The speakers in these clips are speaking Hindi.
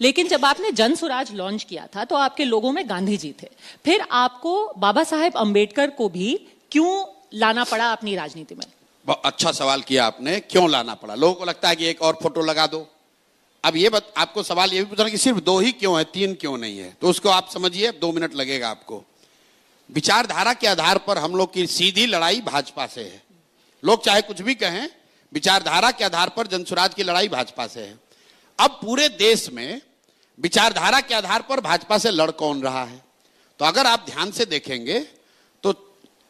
लेकिन जब आपने जन स्वराज लॉन्च किया था तो आपके लोगों में गांधी जी थे, फिर आपको बाबा साहेब अंबेडकर को भी क्यों लाना पड़ा अपनी राजनीति में? बहुत अच्छा सवाल किया आपने, क्यों लाना पड़ा। लोगों को लगता है कि एक और फोटो लगा दो। अब ये आपको सवाल ये भी पूछना कि सिर्फ 2 ही क्यों है, 3 क्यों नहीं है, तो उसको आप समझिए, 2 मिनट लगेगा आपको। विचारधारा के आधार पर हम लोग की सीधी लड़ाई भाजपा से है। लोग चाहे कुछ भी कहें, विचारधारा के आधार पर जनसुराज की लड़ाई भाजपा से है। अब पूरे देश में विचारधारा के आधार पर भाजपा से लड़ कौन रहा है? तो अगर आप ध्यान से देखेंगे तो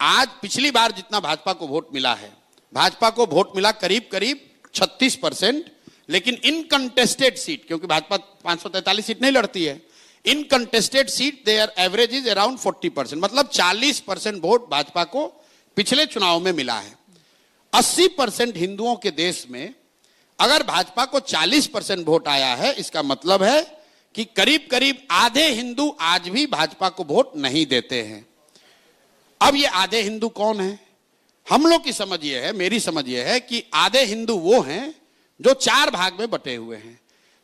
आज पिछली बार जितना भाजपा को वोट मिला है, भाजपा को वोट मिला करीब करीब 36%, लेकिन इनकंटेस्टेड सीट, क्योंकि भाजपा 543 सीट नहीं लड़ती है, uncontested seat their average is around 40%, मतलब 40% वोट भाजपा को पिछले चुनाव में मिला है। 80% हिंदुओं के देश में अगर भाजपा को 40% वोट आया है, इसका मतलब है कि करीब करीब आधे हिंदू आज भी भाजपा को वोट नहीं देते हैं। अब ये आधे हिंदू कौन है? हम लोग की समझ ये है, मेरी समझ ये है कि आधे हिंदू वो हैं जो 4 भाग में बटे हुए हैं।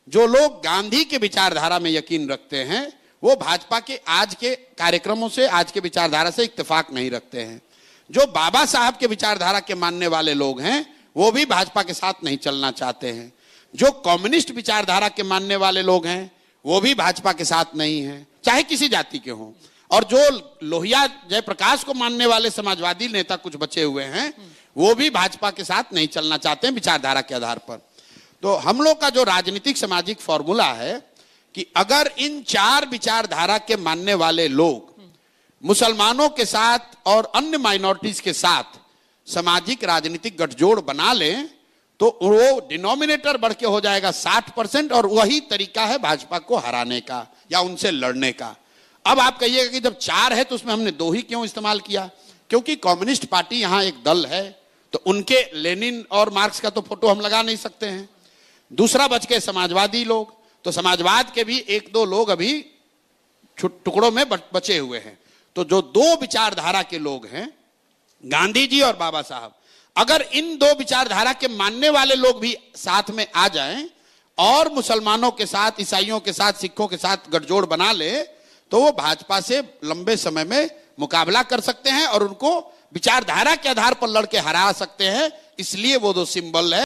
जो लोग गांधी के विचारधारा में यकीन रखते हैं वो भाजपा के आज के कार्यक्रमों से, आज के विचारधारा से इत्तेफाक नहीं रखते हैं। जो बाबा साहब के विचारधारा के मानने वाले लोग हैं वो भी भाजपा के साथ नहीं चलना चाहते हैं। जो कम्युनिस्ट विचारधारा के मानने वाले लोग हैं वो भी भाजपा के साथ नहीं हैं, चाहे किसी जाति के हों। और जो लोहिया जयप्रकाश को मानने वाले समाजवादी नेता कुछ बचे हुए हैं वो भी भाजपा के साथ नहीं चलना चाहते हैं विचारधारा के आधार पर। तो हम लोग का जो राजनीतिक सामाजिक फॉर्मूला है कि अगर इन 4 विचारधारा के मानने वाले लोग मुसलमानों के साथ और अन्य माइनॉरिटीज के साथ सामाजिक राजनीतिक गठजोड़ बना लें तो वो डिनोमिनेटर बढ़ के हो जाएगा 60%, और वही तरीका है भाजपा को हराने का या उनसे लड़ने का। अब आप कहिएगा कि जब 4 है तो उसमें हमने 2 ही क्यों इस्तेमाल किया? क्योंकि कम्युनिस्ट पार्टी यहां एक दल है, तो उनके लेनिन और मार्क्स का तो फोटो हम लगा नहीं सकते हैं। दूसरा बच के समाजवादी लोग, तो समाजवाद के भी 1-2 लोग अभी टुकड़ों में बचे हुए हैं। तो जो 2 विचारधारा के लोग हैं, गांधी जी और बाबा साहब, अगर इन 2 विचारधारा के मानने वाले लोग भी साथ में आ जाएं और मुसलमानों के साथ, ईसाइयों के साथ, सिखों के साथ गठजोड़ बना ले तो वो भाजपा से लंबे समय में मुकाबला कर सकते हैं और उनको विचारधारा के आधार पर लड़के हरा सकते हैं। इसलिए वो 2 सिंबल है।